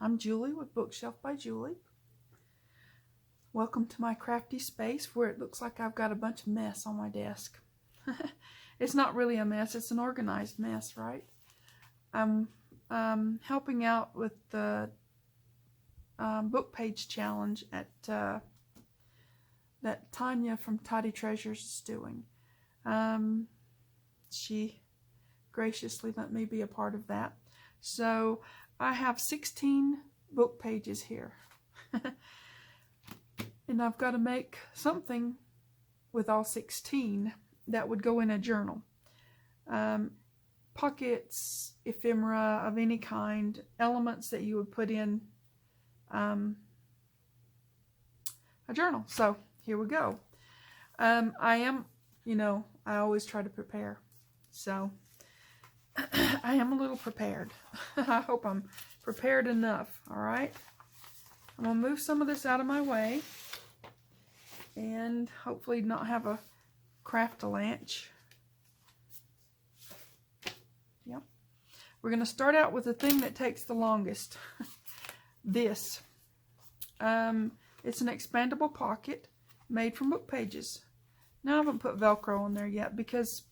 I'm Julie with Bookshelf by Julie. Welcome to my crafty space where it looks like I've got a bunch of mess on my desk. It's not really a mess, it's an organized mess, right? I'm helping out with the book page challenge at that Tania from Tatty Treasures is doing. She graciously let me be a part of that. So I have 16 book pages here. And I've got to make something with all 16 that would go in a journal. Pockets, ephemera of any kind, elements that you would put in a journal. So here we go. I am, I always try to prepare. So I am a little prepared. I hope I'm prepared enough. All right. I'm going to move some of this out of my way and hopefully not have a craft-a-lanch. Yep. We're going to start out with the thing that takes the longest. This. It's an expandable pocket made from book pages. Now I haven't put Velcro on there yet because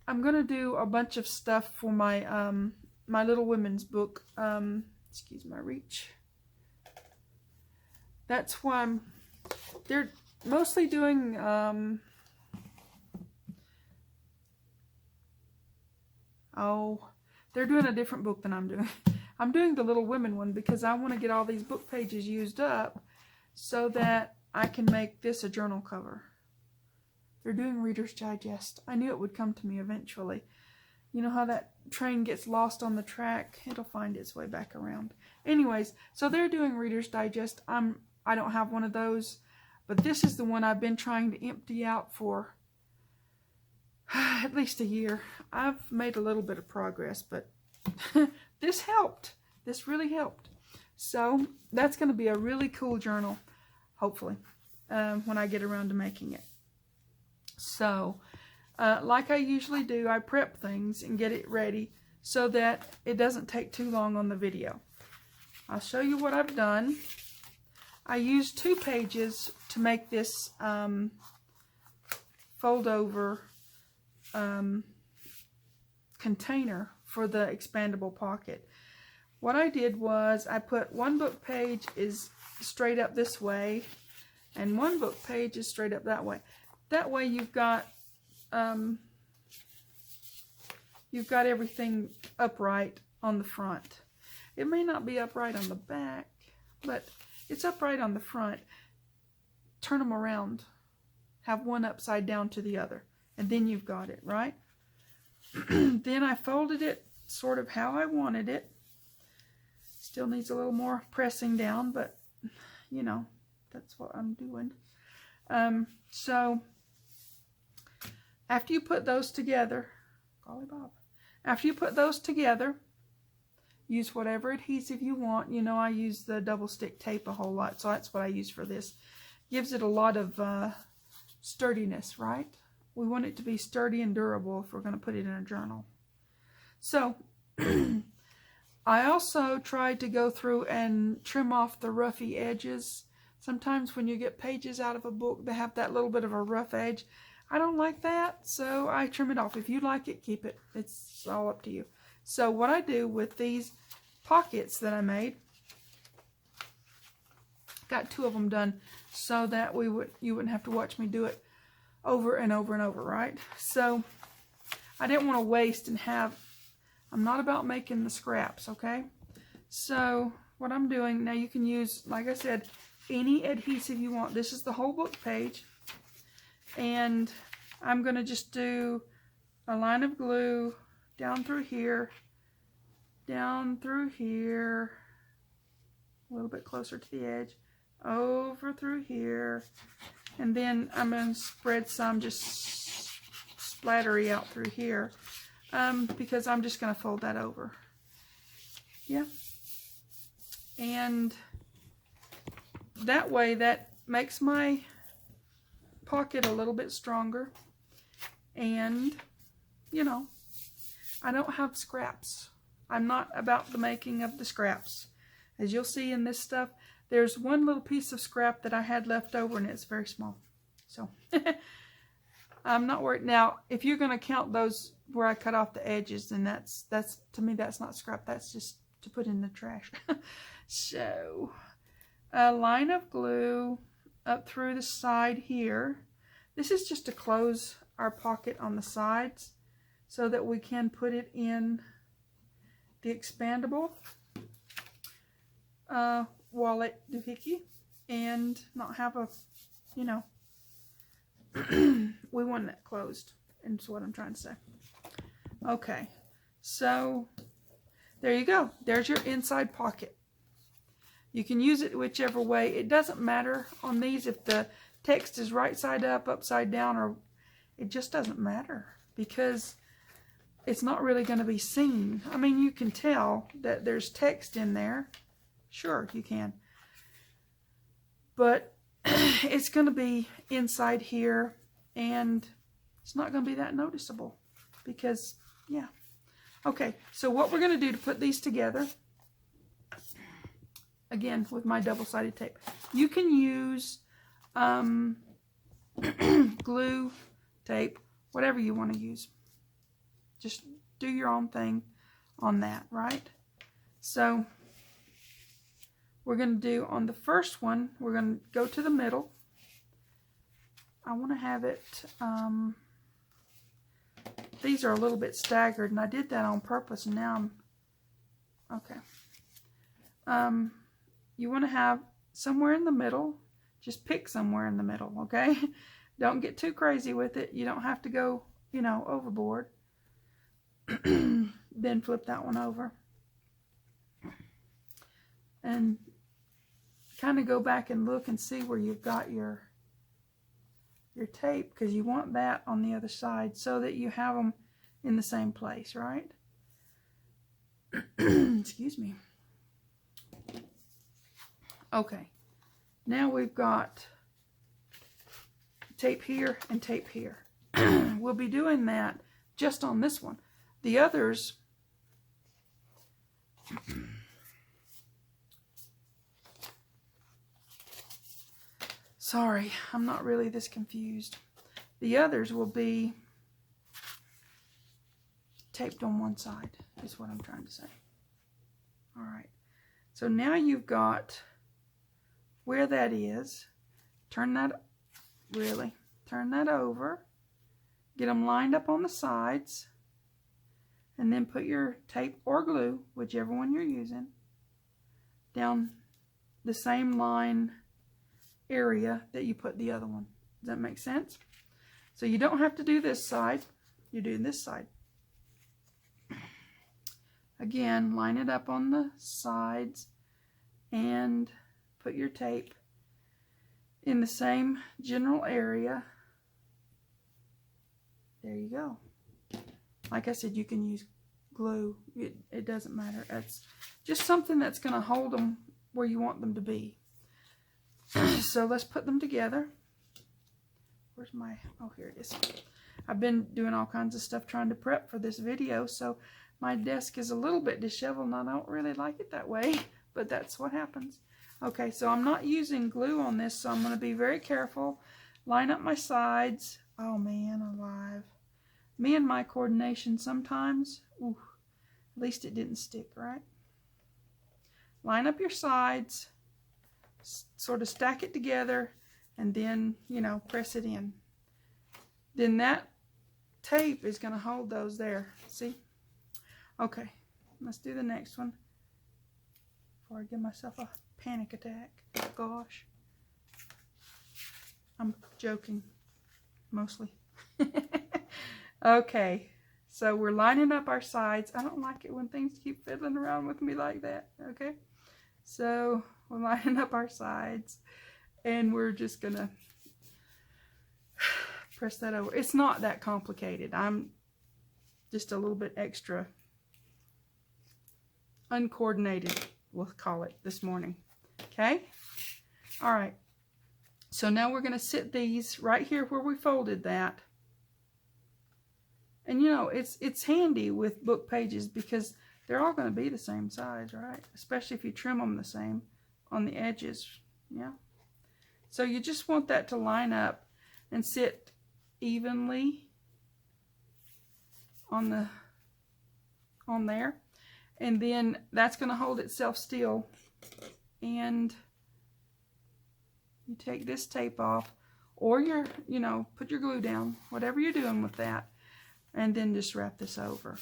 I'm going to do a bunch of stuff for my my Little Women's book. Excuse my reach. That's why they're mostly doing they're doing a different book than I'm doing. I'm doing the Little Women one because I want to get all these book pages used up so that I can make this a journal cover. They're doing Reader's Digest. I knew it would come to me eventually. You know how that train gets lost on the track? It'll find its way back around. Anyways, so they're doing Reader's Digest. I don't have one of those, but this is the one I've been trying to empty out for at least a year. I've made a little bit of progress, but this helped. This really helped. So that's going to be a really cool journal, hopefully, when I get around to making it. So, like I usually do, I prep things and get it ready so that it doesn't take too long on the video. I'll show you what I've done. I used 2 pages to make this fold over container for the expandable pocket. What I did was I put one book page is straight up this way and one book page is straight up that way. That way you've got everything upright on the front. It may not be upright on the back, but it's upright on the front. Turn them around. Have one upside down to the other. And then you've got it, right? Then I folded it sort of how I wanted it. Still needs a little more pressing down, but, that's what I'm doing. So, after you put those together, golly Bob, after you put those together, use whatever adhesive you want. I use the double stick tape a whole lot, so that's what I use for this. Gives it a lot of sturdiness, right? We want it to be sturdy and durable if we're going to put it in a journal. So, I also tried to go through and trim off the roughy edges. Sometimes when you get pages out of a book, they have that little bit of a rough edge. I don't like that, so I trim it off. If you like it, keep it. It's all up to you. So what I do with these pockets that I made, got 2 of them done so that you wouldn't have to watch me do it over and over and over, right? So I didn't want to waste and I'm not about making the scraps, okay? So what I'm doing, now you can use, like I said, any adhesive you want. This is the whole book page. And I'm going to just do a line of glue down through here, a little bit closer to the edge, over through here, and then I'm going to spread some just splattery out through here because I'm just going to fold that over. Yeah. And that way that makes my pocket a little bit stronger, and I don't have scraps. I'm not about the making of the scraps. As you'll see in this stuff, there's one little piece of scrap that I had left over, and it's very small. So I'm not worried. Now, if you're going to count those where I cut off the edges, then that's to me, that's not scrap. That's just to put in the trash. So a line of glue up through the side here. This is just to close our pocket on the sides so that we can put it in the expandable wallet doohickey and not have a, you know, we want it closed, and that's what I'm trying to say. Okay, so there you go. There's your inside pocket. You can use it whichever way. It doesn't matter on these if the text is right side up, upside down, or it just doesn't matter because it's not really going to be seen. I mean, you can tell that there's text in there. Sure, you can. But it's going to be inside here, and it's not going to be that noticeable because, yeah. Okay, so what we're going to do to put these together, again, with my double-sided tape, you can use glue, tape, whatever you want to use. Just do your own thing on that, right? So we're going to do on the first one, we're going to go to the middle. I want to have it, these are a little bit staggered, and I did that on purpose, and now I'm, okay. You want to have somewhere in the middle. Just pick somewhere in the middle, okay? Don't get too crazy with it. You don't have to go, you know, overboard. Then flip that one over. And kind of go back and look and see where you've got your tape, because you want that on the other side so that you have them in the same place, right? Excuse me. Okay, now we've got tape here and tape here. We'll be doing that just on this one. The others, sorry, I'm not really this confused. The others will be taped on one side, is what I'm trying to say. All right, so now you've got where that is. Turn that over, get them lined up on the sides, and then put your tape or glue, whichever one you're using, down the same line area that you put the other one. Does that make sense? So you don't have to do this side, you're doing this side. Again, line it up on the sides and put your tape in the same general area. There you go. Like I said, you can use glue. It doesn't matter. It's just something that's going to hold them where you want them to be. So let's put them together. Where's my, oh, here it is. I've been doing all kinds of stuff trying to prep for this video, so my desk is a little bit disheveled, and I don't really like it that way, but that's what happens. Okay, so I'm not using glue on this, so I'm going to be very careful. Line up my sides. Oh man, alive. Me and my coordination sometimes, ooh, at least it didn't stick, right? Line up your sides, sort of stack it together, and then, you know, press it in. Then that tape is going to hold those there. See? Okay, let's do the next one before I give myself a panic attack. Gosh. I'm joking, mostly. Okay, so we're lining up our sides. I don't like it when things keep fiddling around with me like that, okay? So we're lining up our sides, and we're just gonna press that over. It's not that complicated. I'm just a little bit extra uncoordinated, we'll call it, this morning. Okay? All right. So now we're going to sit these right here where we folded that. And you know, it's handy with book pages because they're all going to be the same size, right? Especially if you trim them the same on the edges, yeah? So you just want that to line up and sit evenly on there. And then that's going to hold itself still. And you take this tape off, or put your glue down, whatever you're doing with that, and then just wrap this over.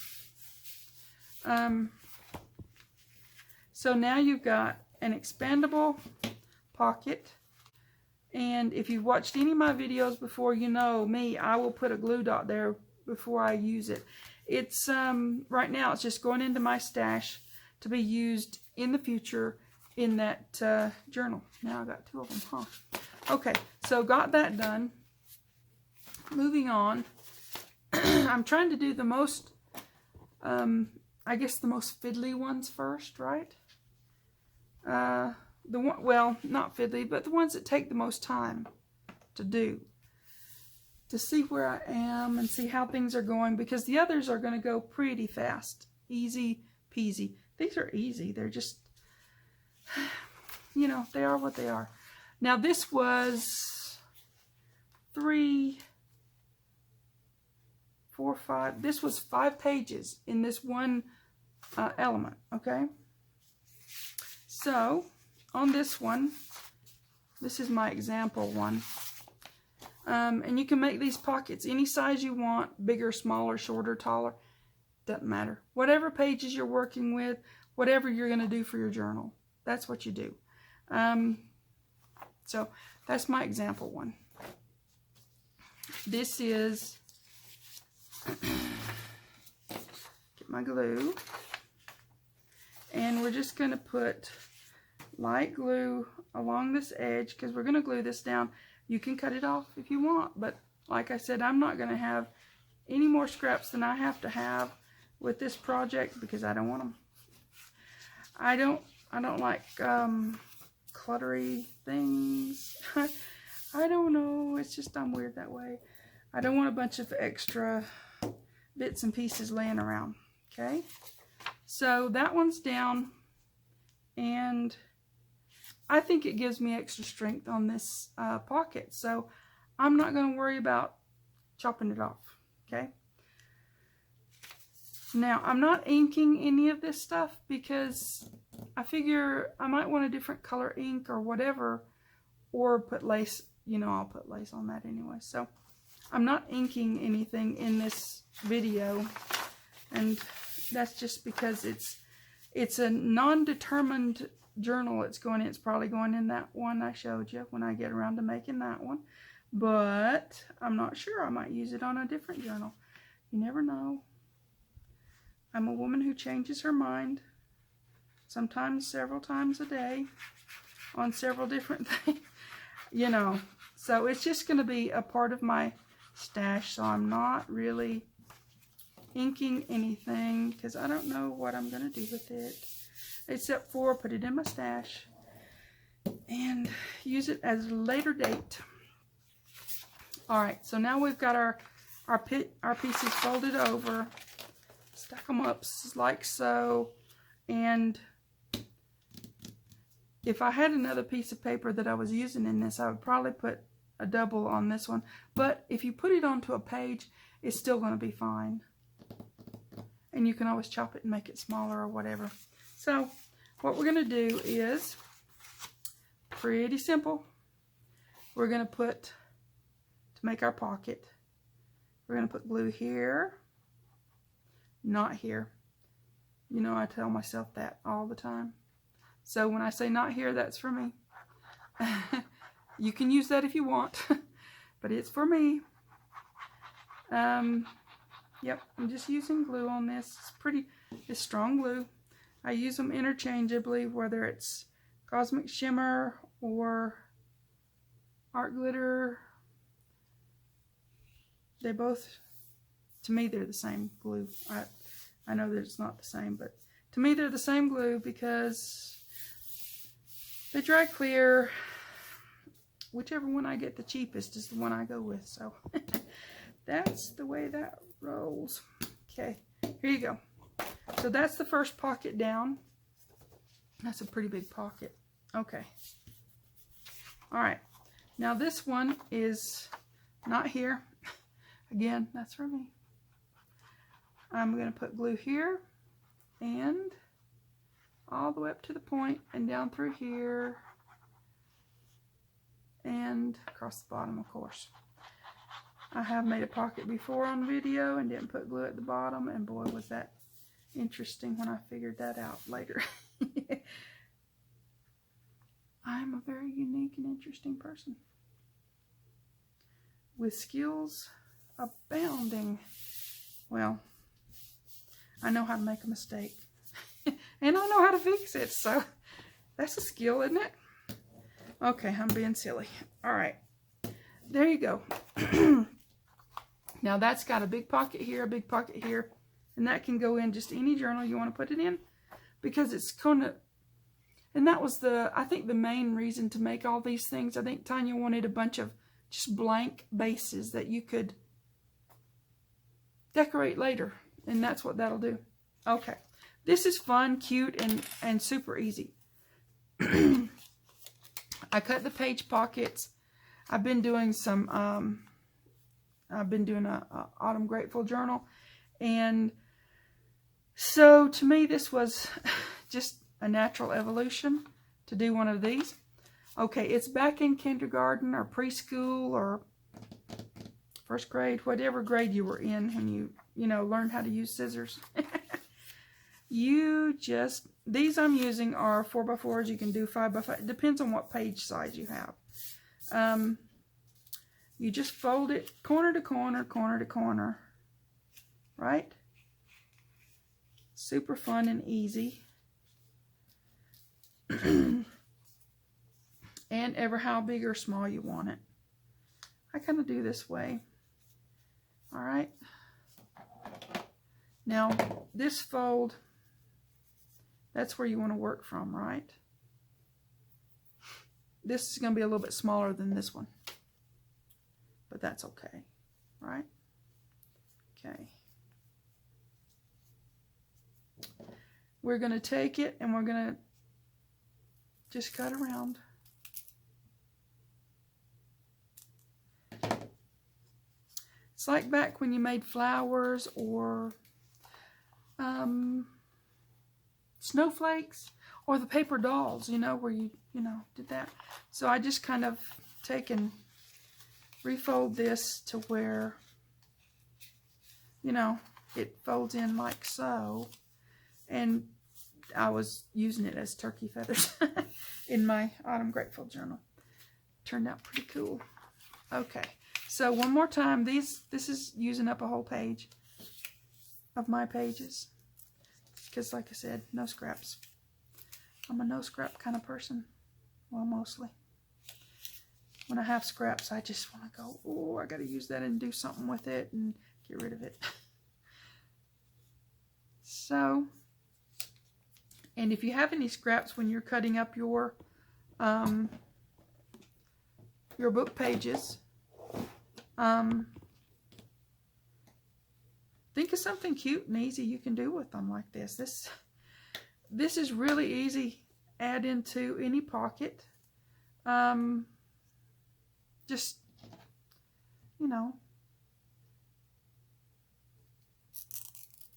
So now you've got an expandable pocket. And if you've watched any of my videos before, you know me, I will put a glue dot there before I use it. It's right now it's just going into my stash to be used in the future in that journal. Now I got 2 of them, huh? Okay, so got that done. Moving on. I'm trying to do the most, I guess the most fiddly ones first, right? Well, not fiddly, but the ones that take the most time to do. To see where I am and see how things are going, because the others are going to go pretty fast. Easy peasy. These are easy. They're just, they are what they are. Now this was 3, 4, 5. This was 5 pages in this one element, okay? So, on this one, this is my example one. And you can make these pockets any size you want, bigger, smaller, shorter, taller, doesn't matter. Whatever pages you're working with, whatever you're going to do for your journal, that's what you do. So that's my example one. This is, get my glue, and we're just going to put light glue along this edge because we're going to glue this down. You can cut it off if you want, but like I said, I'm not going to have any more scraps than I have to have with this project because I don't want them. I don't like cluttery things. I don't know. It's just I'm weird that way. I don't want a bunch of extra bits and pieces laying around. Okay, so that one's down, and I think it gives me extra strength on this pocket, so I'm not going to worry about chopping it off, okay? Now, I'm not inking any of this stuff because I figure I might want a different color ink or whatever, or put lace, I'll put lace on that anyway. So, I'm not inking anything in this video, and that's just because it's a non-determined journal. It's probably going in that one I showed you when I get around to making that one, but I'm not sure. I might use it on a different journal. You never know. I'm a woman who changes her mind, sometimes several times a day, on several different things, so it's just going to be a part of my stash, so I'm not really inking anything because I don't know what I'm going to do with it. Except for put it in my stash and use it as a later date. Alright, so now we've got our pieces folded over. Stack them up like so. And if I had another piece of paper that I was using in this, I would probably put a double on this one. But if you put it onto a page, it's still going to be fine. And you can always chop it and make it smaller or whatever. So, what we're going to do is pretty simple. We're going to make our pocket, we're going to put glue here, not here. I tell myself that all the time. So, when I say not here, that's for me. You can use that if you want, but it's for me. Yep, I'm just using glue on this. It's strong glue. I use them interchangeably, whether it's Cosmic Shimmer or Art Glitter. They both, to me, they're the same glue. I know that it's not the same, but to me, they're the same glue because they dry clear. Whichever one I get the cheapest is the one I go with. So that's the way that rolls. Okay, here you go. So that's the first pocket down. That's a pretty big pocket. Okay. All right. Now this one is not here. Again, that's for me. I'm going to put glue here and all the way up to the point and down through here and across the bottom, of course. I have made a pocket before on video and didn't put glue at the bottom, and boy was that interesting when I figured that out later. I'm a very unique and interesting person with skills abounding. Well, I know how to make a mistake and I know how to fix it, so that's a skill, isn't it? Okay, I'm being silly. All right, there you go. Now that's got a big pocket here, a big pocket here, and that can go in just any journal you want to put it in, because it's kind of, and that was I think the main reason to make all these things. I think Tania wanted a bunch of just blank bases that you could decorate later, and that's what that'll do. Okay, this is fun, cute, and super easy. I cut the page pockets. I've been doing some, I've been doing a Autumn Grateful journal, and so to me this was just a natural evolution to do one of these. Okay, it's back in kindergarten or preschool or first grade, whatever grade you were in when you know, learned how to use scissors. You just, these I'm using are 4x4s. You can do 5x5. It depends on what page size you have. You just fold it corner to corner, corner to corner, right? Super fun and easy. And ever how big or small you want it. I kind of do this way. All right. Now, this fold, that's where you want to work from, right? This is going to be a little bit smaller than this one, but that's okay, right? Okay. We're going to take it and we're going to just cut around. It's like back when you made flowers or snowflakes or the paper dolls, you know, where you did that. So I just kind of take and refold this to where, you know, it folds in like so. And I was using it as turkey feathers in my Autumn Grateful journal. Turned out pretty cool. Okay, so one more time, this is using up a whole page of my pages. Because like I said, no scraps. I'm a no scrap kind of person. Well, mostly. When I have scraps, I just want to go, oh, I got to use that and do something with it and get rid of it. So, and if you have any scraps when you're cutting up your book pages, think of something cute and easy you can do with them like this. This is really easy. Add into any pocket. Just, you know,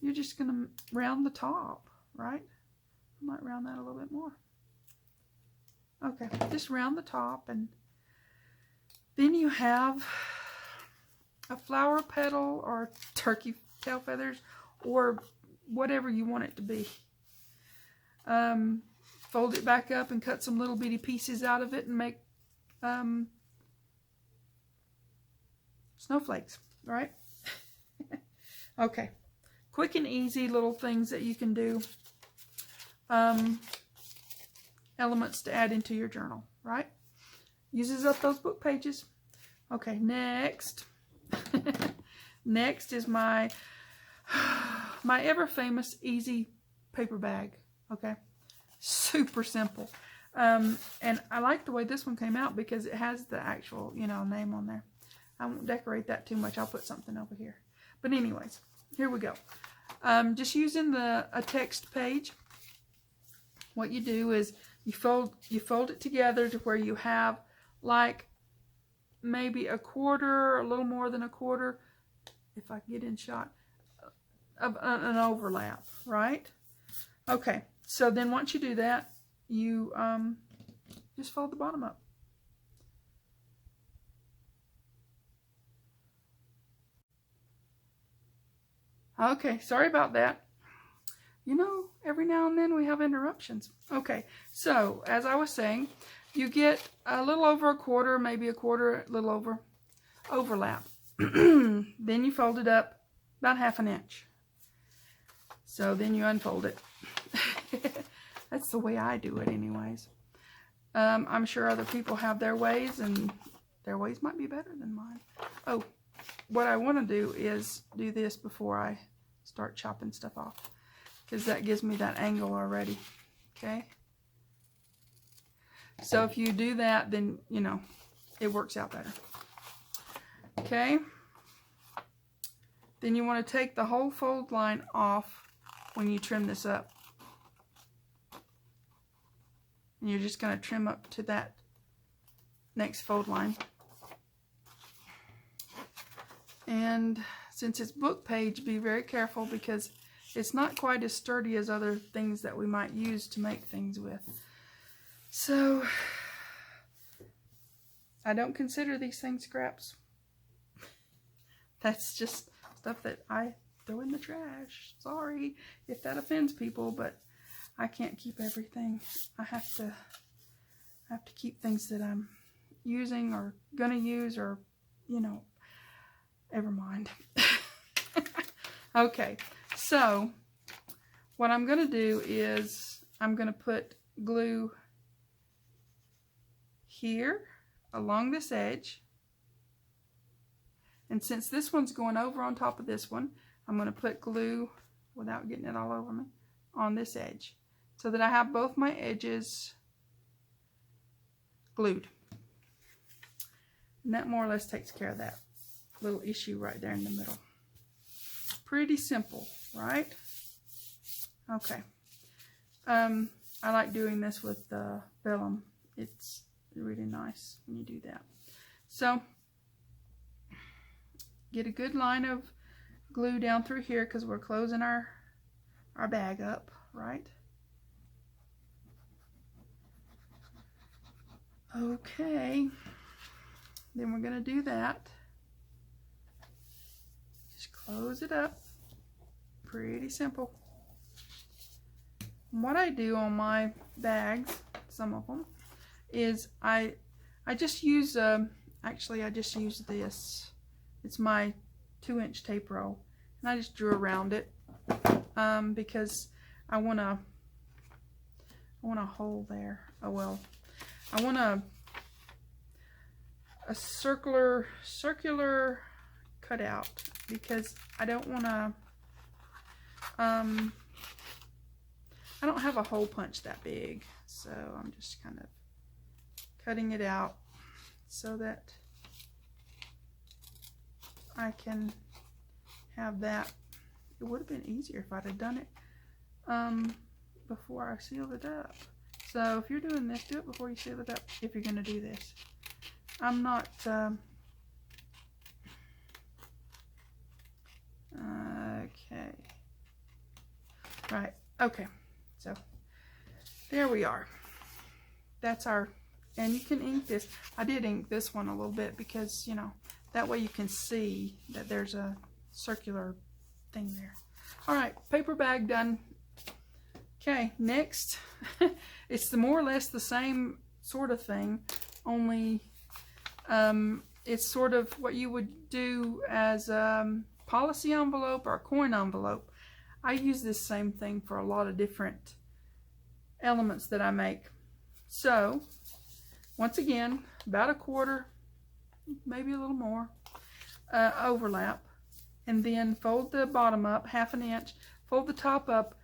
you're just going to round the top, right? I might round that a little bit more. Okay, just round the top, and then you have a flower petal or turkey tail feathers or whatever you want it to be. Fold it back up and cut some little bitty pieces out of it and make snowflakes, right? Okay, quick and easy little things that you can do. Elements to add into your journal, right? Uses up those book pages. Okay, next. Next is my ever famous easy paper bag. Okay, super simple. And I like the way this one came out because it has the actual, you know, name on there. I won't decorate that too much. I'll put something over here. But anyways, here we go. Just using a text page, what you do is you fold it together to where you have like maybe a quarter, a little more than a quarter, if I can get in shot, of an overlap, right? Okay, so then once you do that, you just fold the bottom up. Okay, sorry about that. You know, every now and then we have interruptions. Okay, so as I was saying, you get a little over a quarter, maybe a quarter, a little over overlap. Then you fold it up about 1/2 inch. So then you unfold it. That's the way I do it anyways. I'm sure other people have their ways, and their ways might be better than mine. Oh, what I want to do is do this before I start chopping stuff off, because that gives me that angle already. Okay, so if you do that, then you know it works out better. Okay, then you want to take the whole fold line off when you trim this up, and you're just going to trim up to that next fold line. And since it's book page, be very careful, because it's not quite as sturdy as other things that we might use to make things with. So I don't consider these things scraps. That's just stuff that I throw in the trash. Sorry if that offends people, but I can't keep everything. I have to keep things that I'm using or gonna use, or you know, never mind. Okay, so what I'm gonna do is I'm gonna put glue here along this edge, and since this one's going over on top of this one, I'm going to put glue, without getting it all over me, on this edge, so that I have both my edges glued. And that more or less takes care of that little issue right there in the middle. Pretty simple, right? Okay. I like doing this with vellum. It's really nice when you do that. So get a good line of glue down through here, because we're closing our bag up, right? Okay, then we're gonna do that. Just close it up. Pretty simple. And what I do on my bags, some of them, is I just use actually I just use this. It's my 2-inch tape roll, and I just drew around it because I want a hole there. Oh well, I want a circular cutout, because I don't want to I don't have a hole punch that big, so I'm just kind of cutting it out so that I can have that. It would have been easier if I'd have done it before I sealed it up. So if you're doing this, do it before you seal it up if you're going to do this. I'm not okay, right, okay, so there we are. That's our, and you can ink this. I did ink this one a little bit because, you know, that way you can see that there's a circular thing there. All right, paper bag done. Okay, next, it's more or less the same sort of thing, only it's sort of what you would do as policy envelope or a coin envelope. I use this same thing for a lot of different elements that I make. So, once again, about a quarter, maybe a little more, overlap, and then fold the bottom up 1/2 inch, fold the top up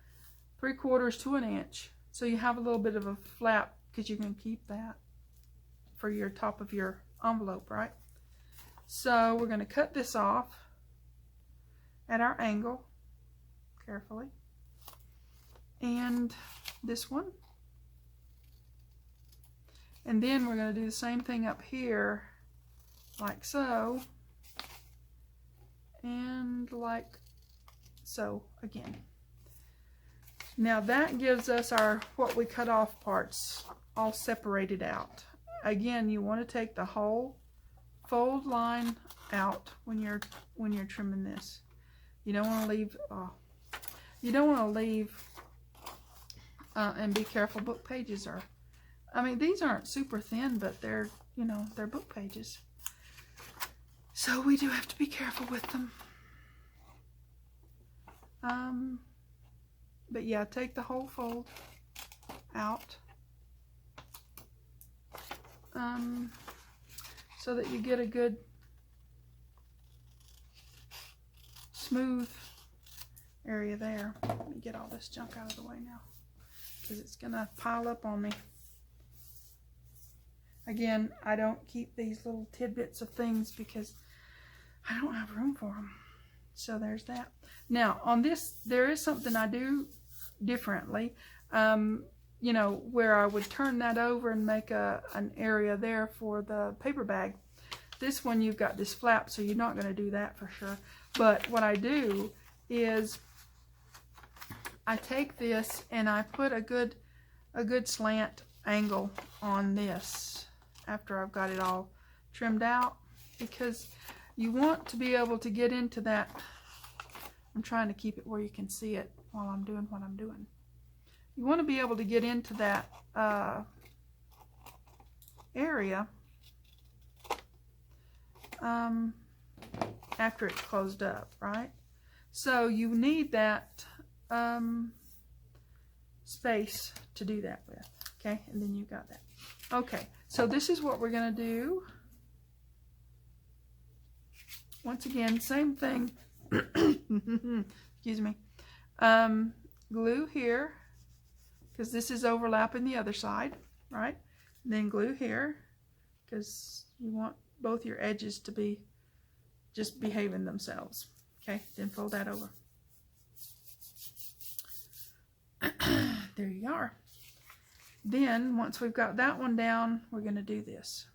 3/4 to 1 inch, so you have a little bit of a flap, because you can keep that for your top of your envelope, right? So we're going to cut this off at our angle, carefully. And this one. And then we're going to do the same thing up here, like so, and like so again. Now that gives us our, what we cut off parts all separated out. Again, you want to take the whole fold line out when you're trimming this. You don't want to leave, you don't want to leave, and be careful, book pages are, I mean, these aren't super thin, but they're, you know, they're book pages. So we do have to be careful with them. But yeah, take the whole fold out. So that you get a good smooth area there. Let me get all this junk out of the way now, because it's gonna pile up on me. Again, I don't keep these little tidbits of things because I don't have room for them. So there's that. Now on this, there is something I do differently. You know, where I would turn that over and make an area there for the paper bag. This one, you've got this flap, so you're not going to do that for sure. But what I do is I take this and I put a good slant angle on this after I've got it all trimmed out, because you want to be able to get into that. I'm trying to keep it where you can see it while I'm doing what I'm doing. You want to be able to get into that area after it's closed up, right? So you need that space to do that with, okay? And then you've got that. Okay, so this is what we're going to do. Once again, same thing. Excuse me. Glue here, because this is overlapping the other side, right? And then glue here, because you want both your edges to be just behaving themselves. Okay, then fold that over. There you are. Then, once we've got that one down, we're going to do this.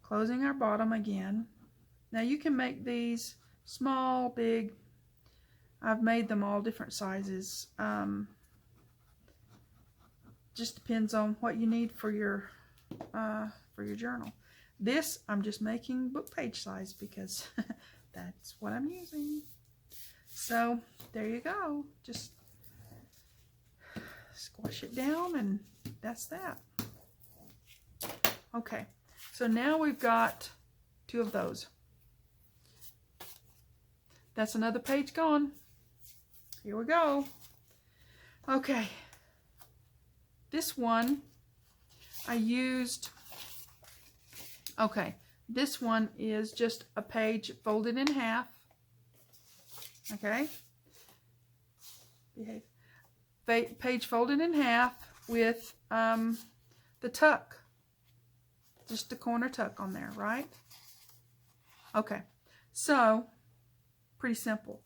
Closing our bottom again. Now you can make these small, big. I've made them all different sizes. Just depends on what you need for your journal. This I'm just making book page size because that's what I'm using. So there you go. Just squash it down, and that's that. Okay, so now we've got 2 of those. That's another page gone. Here we go. Okay. This one I used, okay, this one is just a page folded in half. Okay. Behave. Page folded in half with the tuck. Just the corner tuck on there, right? Okay. So, pretty simple.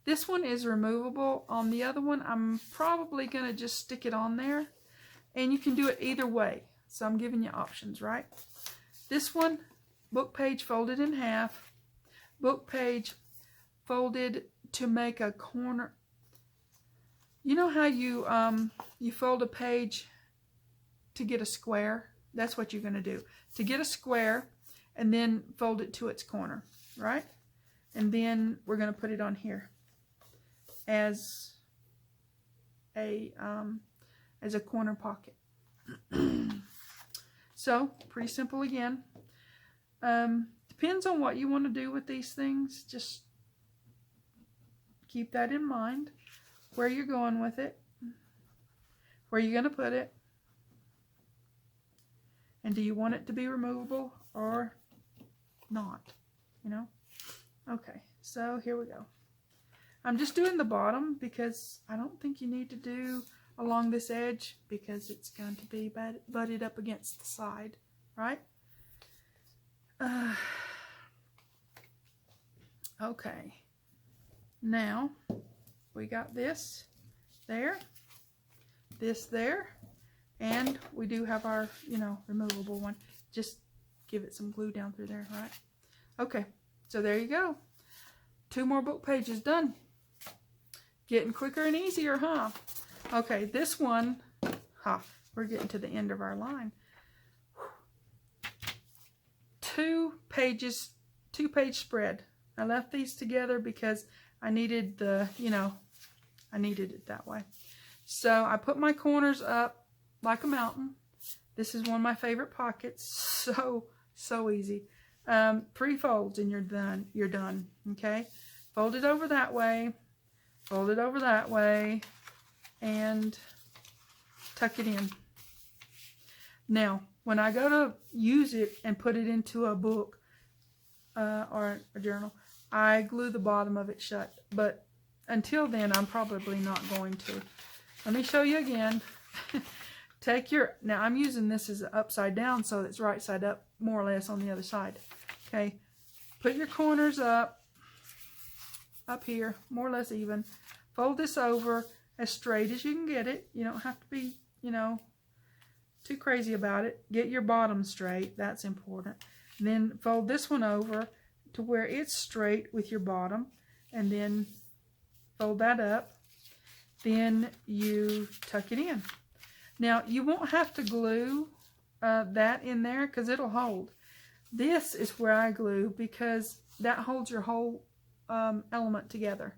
This one is removable. On the other one, I'm probably going to just stick it on there. And you can do it either way. So I'm giving you options, right? This one, book page folded in half. Book page folded to make a corner. You know how you fold a page to get a square? That's what you're going to do. To get a square, and then fold it to its corner, right? And then we're going to put it on here as a corner pocket. So, pretty simple again. Depends on what you want to do with these things. Just keep that in mind. Where you're going with it. Where you're going to put it. And do you want it to be removable or not? You know? Okay, so here we go. I'm just doing the bottom because I don't think you need to do along this edge because it's going to be butted up against the side, right? Okay. Now, we got this there, this there, and we do have our, you know, removable one. Just give it some glue down through there, right? Okay, so there you go. 2 more book pages done. Getting quicker and easier, huh? Okay, this one, we're getting to the end of our line. 2 pages, 2-page spread. I left these together because I needed the, you know, I needed it that way. So I put my corners up like a mountain. This is one of my favorite pockets. So easy. 3 folds and you're done. You're done. Okay. Fold it over that way. Fold it over that way. And tuck it in. Now, when I go to use it and put it into a book or a journal, I glue the bottom of it shut. But until then, I'm probably not going to. Let me show you again. Take your, now I'm using this as upside down, so it's right side up, more or less on the other side. Okay, put your corners up here, more or less even. Fold this over as straight as you can get it. You don't have to be, you know, too crazy about it. Get your bottom straight, that's important. Then fold this one over to where it's straight with your bottom, and then fold that up. Then you tuck it in. Now, you won't have to glue that in there because it'll hold. This is where I glue because that holds your whole element together.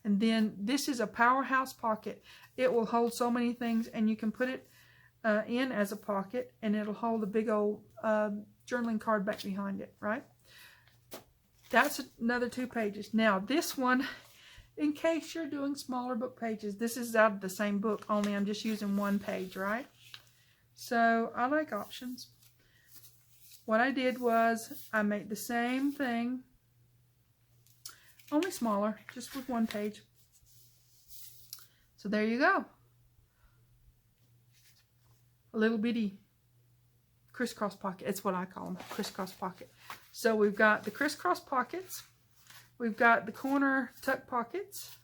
And then this is a powerhouse pocket. It will hold so many things, and you can put it in as a pocket, and it'll hold a big old journaling card back behind it, right? That's another 2 pages. Now, this one, in case you're doing smaller book pages, this is out of the same book, only I'm just using 1 page, right? So, I like options. What I did was, I made the same thing, only smaller, just with 1 page. So, there you go. A little bitty crisscross pocket. It's what I call them, crisscross pocket. So, we've got the crisscross pockets. We've got the corner tuck pockets.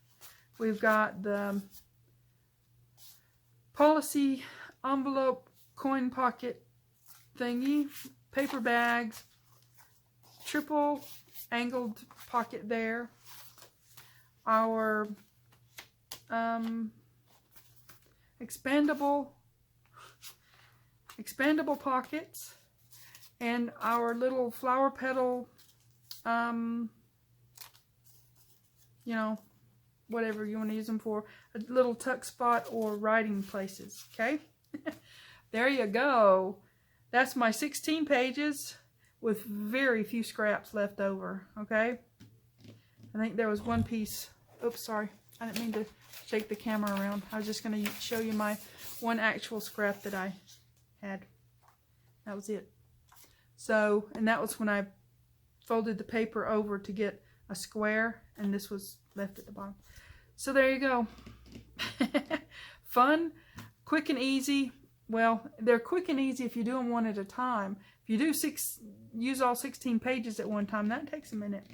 We've got the policy envelope coin pocket thingy, paper bags, triple angled pocket there, our expandable pockets, and our little flower petal, you know, whatever you want to use them for, a little tuck spot or writing places, okay? There you go. That's my 16 pages with very few scraps left over, okay? I think there was 1 piece. Oops, sorry. I didn't mean to shake the camera around. I was just going to show you my 1 actual scrap that I had. That was it. So, and that was when I folded the paper over to get a square, and this was left at the bottom. So there you go. Fun, quick and easy. Well, they're quick and easy if you do them 1 at a time. If you do use all 16 pages at one time, that takes a minute.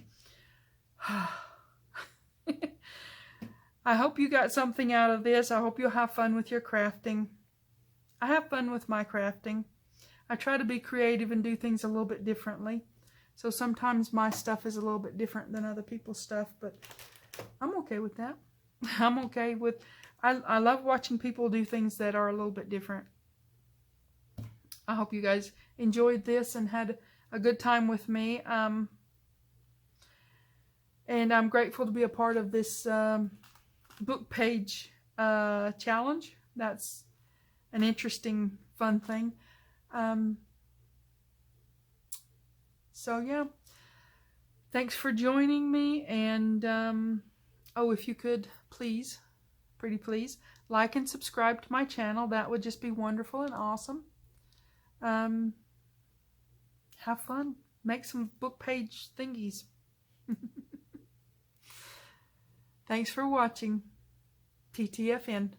I hope you got something out of this. I hope you'll have fun with your crafting. I have fun with my crafting. I try to be creative and do things a little bit differently. So sometimes my stuff is a little bit different than other people's stuff, but I'm okay with that. I'm okay with, I love watching people do things that are a little bit different. I hope you guys enjoyed this and had a good time with me. And I'm grateful to be a part of this book page challenge. That's an interesting, fun thing. So yeah, thanks for joining me, and oh, if you could please, pretty please, like and subscribe to my channel. That would just be wonderful and awesome. Have fun, make some book page thingies. Thanks for watching. TTFN.